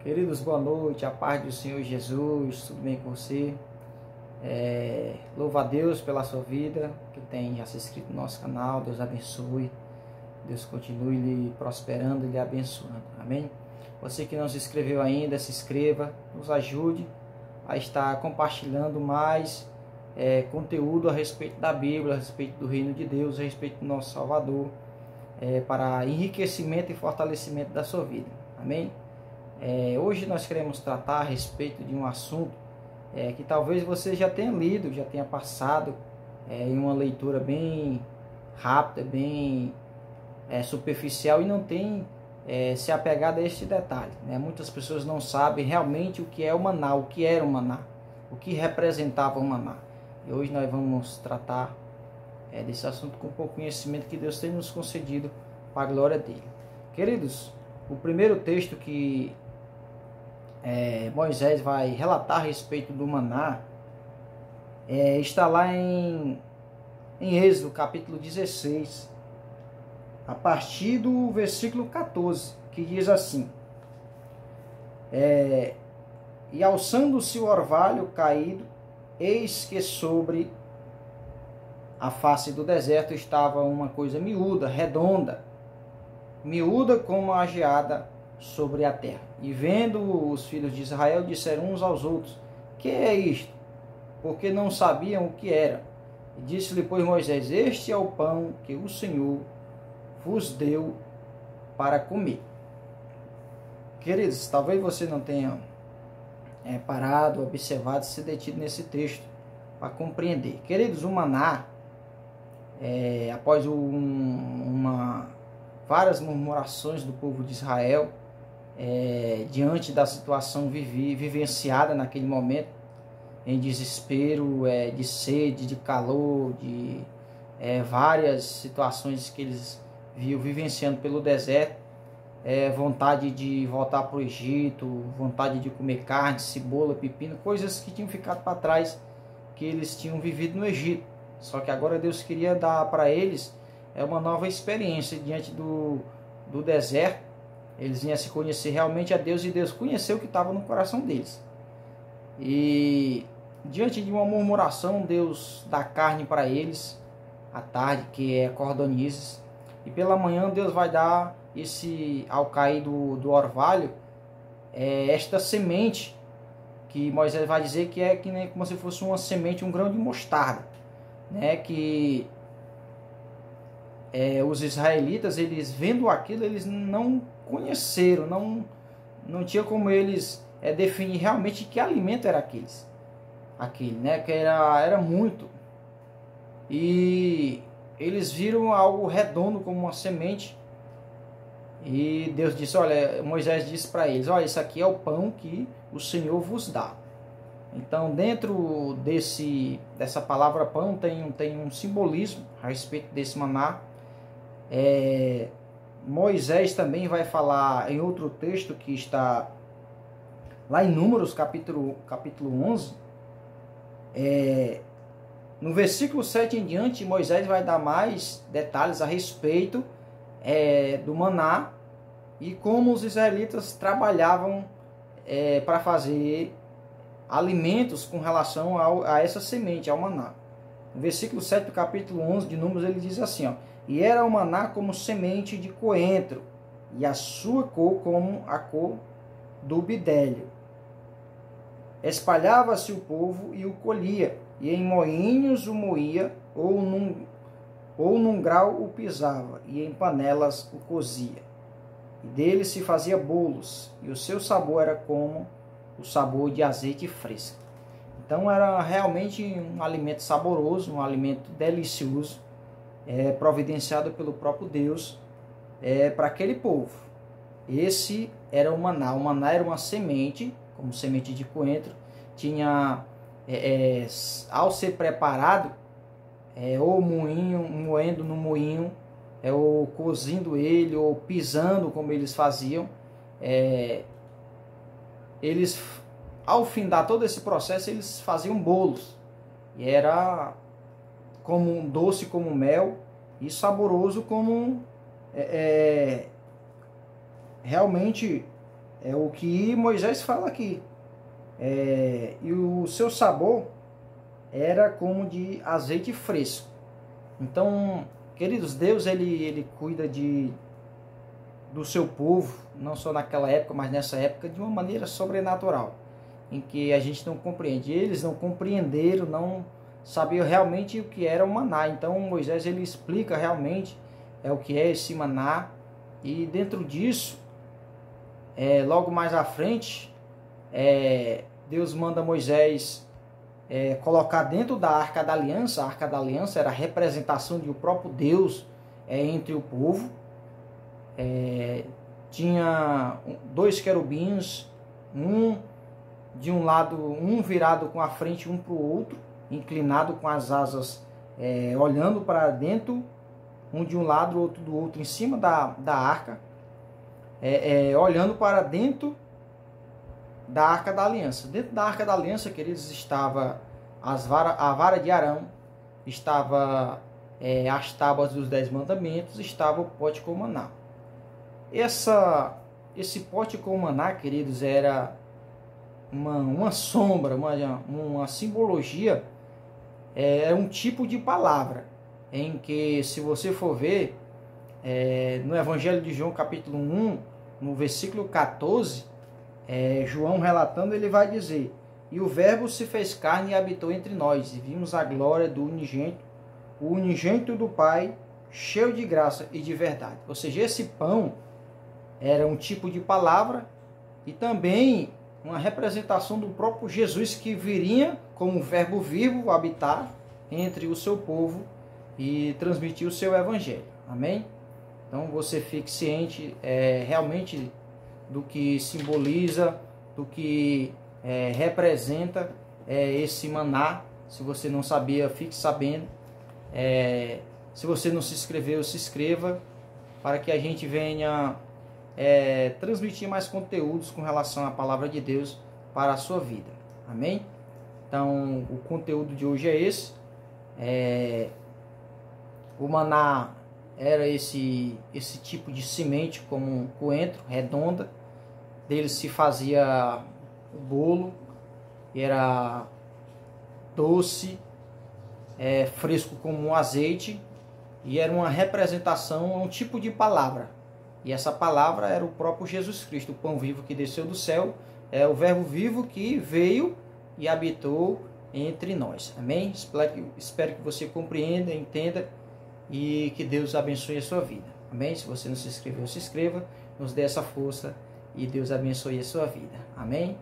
Queridos, boa noite, a paz do Senhor Jesus, tudo bem com você? Louva a Deus pela sua vida, que tem já se inscrito no nosso canal. Deus abençoe, Deus continue lhe prosperando e lhe abençoando, amém? Você que não se inscreveu ainda, se inscreva, nos ajude a estar compartilhando mais conteúdo a respeito da Bíblia, a respeito do reino de Deus, a respeito do nosso Salvador, para enriquecimento e fortalecimento da sua vida, amém? Hoje nós queremos tratar a respeito de um assunto que talvez você já tenha lido, já tenha passado em uma leitura bem rápida, bem superficial, e não tem se apegado a este detalhe, né? Muitas pessoas não sabem realmente o que é o maná, o que era o maná, o que representava o maná. E hoje nós vamos tratar desse assunto com pouco conhecimento que Deus tem nos concedido para a glória dele. Queridos, o primeiro texto que Moisés vai relatar a respeito do maná está lá em Êxodo capítulo 16, a partir do versículo 14, que diz assim: e alçando-se o orvalho caído, eis que sobre a face do deserto estava uma coisa miúda, redonda, miúda como a geada sobre a terra. E vendo os filhos de Israel, disseram uns aos outros: que é isto? Porque não sabiam o que era. E disse-lhe, pois, Moisés: este é o pão que o Senhor vos deu para comer. Queridos, talvez você não tenha parado, observado, se detido nesse texto para compreender. Queridos, o maná, após várias murmurações do povo de Israel, diante da situação vivenciada naquele momento, em desespero, de sede, de calor, de várias situações que eles vivenciando pelo deserto, vontade de voltar para o Egito, vontade de comer carne, cebola, pepino, coisas que tinham ficado para trás, que eles tinham vivido no Egito. Só que agora Deus queria dar para eles uma nova experiência diante do deserto. Eles iam se conhecer realmente a Deus, e Deus conheceu o que estava no coração deles. E diante de uma murmuração, Deus dá carne para eles à tarde, que é cordonizes, e pela manhã Deus vai dar ao cair do orvalho, esta semente, que Moisés vai dizer que é que nem como se fosse uma semente, um grão de mostarda, né? Que os israelitas, eles vendo aquilo, eles não conheceram, não tinha como eles definir realmente que alimento era aquele, né? Que era muito. E eles viram algo redondo como uma semente, e Deus disse, olha, Moisés disse para eles: olha, isso aqui é o pão que o Senhor vos dá. Então, dentro dessa palavra pão tem um simbolismo a respeito desse maná. Moisés também vai falar em outro texto que está lá em Números capítulo 11, no versículo 7 em diante. Moisés vai dar mais detalhes a respeito do maná e como os israelitas trabalhavam para fazer alimentos com relação a essa semente, ao maná. No versículo 7 do capítulo 11 de Números, ele diz assim, ó: e era o maná como semente de coentro, e a sua cor como a cor do bidélio. Espalhava-se o povo e o colhia, e em moinhos o moía, ou num grau o pisava, e em panelas o cozia. E dele se fazia bolos, e o seu sabor era como o sabor de azeite fresco. Então era realmente um alimento saboroso, um alimento delicioso, providenciado pelo próprio Deus para aquele povo. Esse era o maná. O maná era uma semente, como semente de coentro. Tinha, ao ser preparado, ou moendo no moinho, ou cozindo ele, ou pisando, como eles faziam, eles, ao findar todo esse processo, eles faziam bolos, e era como um doce como mel, e saboroso como realmente É o que Moisés fala aqui. E o seu sabor era como de azeite fresco. Então, queridos, Deus ele cuida do seu povo, não só naquela época, mas nessa época, de uma maneira sobrenatural, em que a gente não compreende. Eles não compreenderam, não sabiam realmente o que era o maná. Então Moisés ele explica realmente o que é esse maná, e dentro disso, logo mais à frente, Deus manda Moisés colocar dentro da Arca da Aliança. A Arca da Aliança era a representação de o próprio Deus entre o povo. Tinha 2 querubins, um de um lado, um virado com a frente um para o outro, inclinado com as asas olhando para dentro, um de um lado, outro do outro, em cima da arca, olhando para dentro da Arca da Aliança. Dentro da Arca da Aliança, queridos, estava a vara de Arão, estava as tábuas dos 10 mandamentos, estava o pote com maná. Esse pote com maná, queridos, era uma sombra, uma simbologia, é um tipo de palavra, em que, se você for ver, no Evangelho de João, capítulo 1, no versículo 14, João relatando, ele vai dizer: e o verbo se fez carne e habitou entre nós, e vimos a glória do unigênito, o unigênito do Pai, cheio de graça e de verdade. Ou seja, esse pão era um tipo de palavra e também uma representação do próprio Jesus, que viria como verbo vivo habitar entre o seu povo e transmitir o seu evangelho. Amém? Então você fique ciente realmente do que simboliza, do que representa esse maná. Se você não sabia, fique sabendo. Se você não se inscreveu, se inscreva, para que a gente venha transmitir mais conteúdos com relação à palavra de Deus para a sua vida. Amém? Então, o conteúdo de hoje é esse. O maná era esse tipo de semente, como um coentro, redonda. Dele se fazia o bolo, era doce, fresco como um azeite, e era uma representação, um tipo de palavra. E essa palavra era o próprio Jesus Cristo, o pão vivo que desceu do céu, o verbo vivo que veio e habitou entre nós. Amém? Espero que você compreenda, entenda, e que Deus abençoe a sua vida. Amém? Se você não se inscreveu, se inscreva, nos dê essa força, e Deus abençoe a sua vida. Amém?